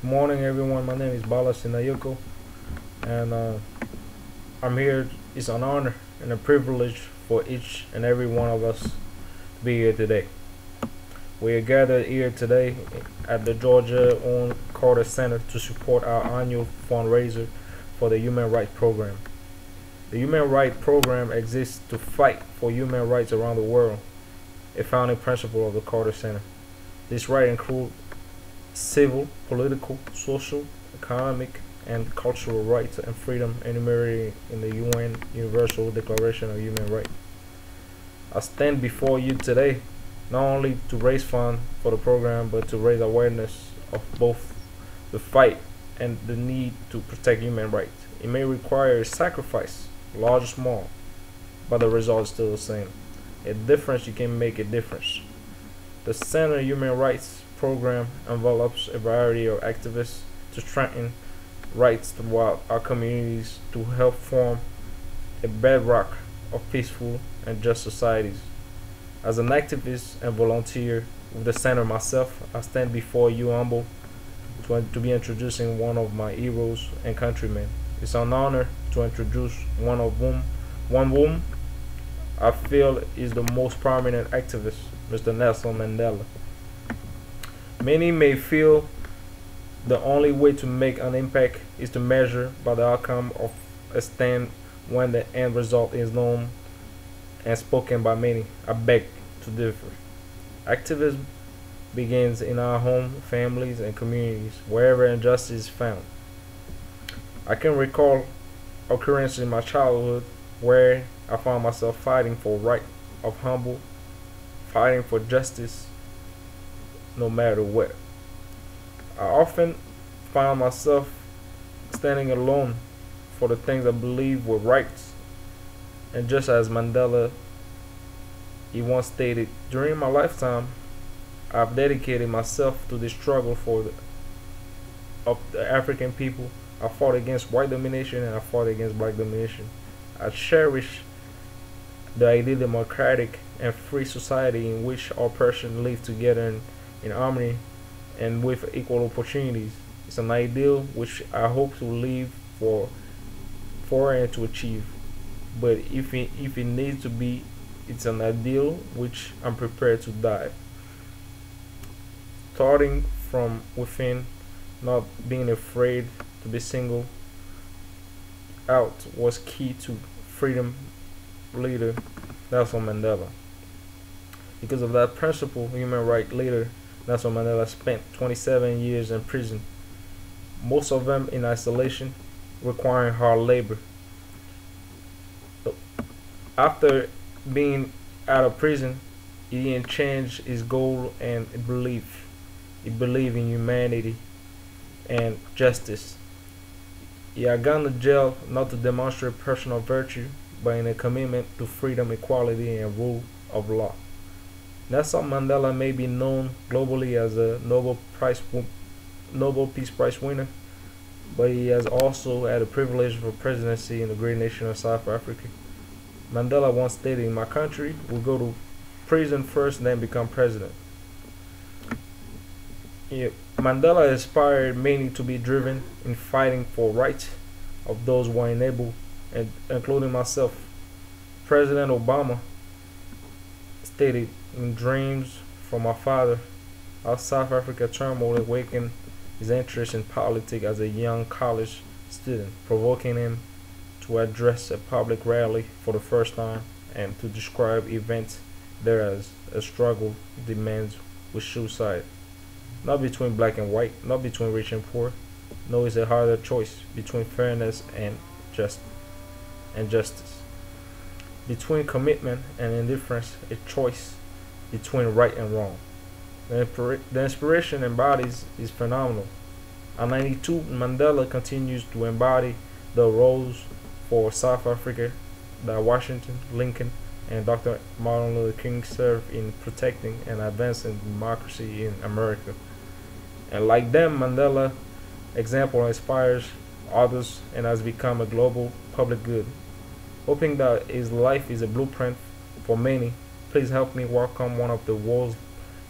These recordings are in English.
Good morning, everyone. My name is Sinayoko, and I'm here. It's an honor and a privilege for each and every one of us to be here today. We are gathered here today at the Georgia-owned Carter Center to support our annual fundraiser for the Human Rights Program. The Human Rights Program exists to fight for human rights around the world, a founding principle of the Carter Center. This right includes civil, political, social, economic, and cultural rights and freedom enumerated in the UN Universal Declaration of Human Rights. I stand before you today not only to raise funds for the program but to raise awareness of both the fight and the need to protect human rights. It may require a sacrifice, large or small, but the result is still the same. A difference, you can make a difference. The Center Human Rights Program envelops a variety of activists to strengthen rights throughout our communities to help form a bedrock of peaceful and just societies. As an activist and volunteer with the center myself, I stand before you humble to be introducing one of my heroes and countrymen. It's an honor to introduce one whom I feel is the most prominent activist, Mr. Nelson Mandela. Many may feel the only way to make an impact is to measure by the outcome of a stand when the end result is known and spoken by many. I beg to differ. Activism begins in our home, families, and communities, wherever injustice is found. I can recall occurrences in my childhood where I found myself fighting for right of humble, fighting for justice, no matter what. I often found myself standing alone for the things I believe were right. And just as Mandela, he once stated, during my lifetime, I've dedicated myself to the struggle of the African people. I fought against white domination and I fought against black domination. I cherish the ideal democratic and free society in which all persons live together in harmony and with equal opportunities. It's an ideal which I hope to live for and to achieve. But if it needs to be, it's an ideal which I'm prepared to die. Starting from within, not being afraid to be singled out was key to freedom leader Nelson Mandela. Because of that principle, human rights leader Nelson Mandela spent 27 years in prison, most of them in isolation, requiring hard labor. After being out of prison, he didn't change his goal and belief. He believed in humanity and justice. He had gone to jail not to demonstrate personal virtue, but in a commitment to freedom, equality, and rule of law. Nelson Mandela may be known globally as a Nobel Peace Prize winner, but he has also had the privilege of a presidency in the great nation of South Africa. Mandela once stated, "In my country, we'll go to prison first and then become president." Mandela inspired many to be driven in fighting for rights of those who are unable, and including myself. President Obama stated, "In dreams from my father, our South Africa turmoil awakened his interest in politics as a young college student, provoking him to address a public rally for the first time and to describe events there as a struggle demands with suicide. Not between black and white, not between rich and poor. No, it's a harder choice between fairness and justice. Between commitment and indifference, a choice between right and wrong." The inspiration embodies is phenomenal. At 92, Mandela continues to embody the roles for South Africa that Washington, Lincoln, and Dr. Martin Luther King served in protecting and advancing democracy in America. And like them, Mandela's example inspires others and has become a global public good. Hoping that his life is a blueprint for many, please help me welcome one of the world's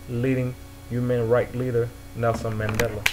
leading human rights leader, Nelson Mandela.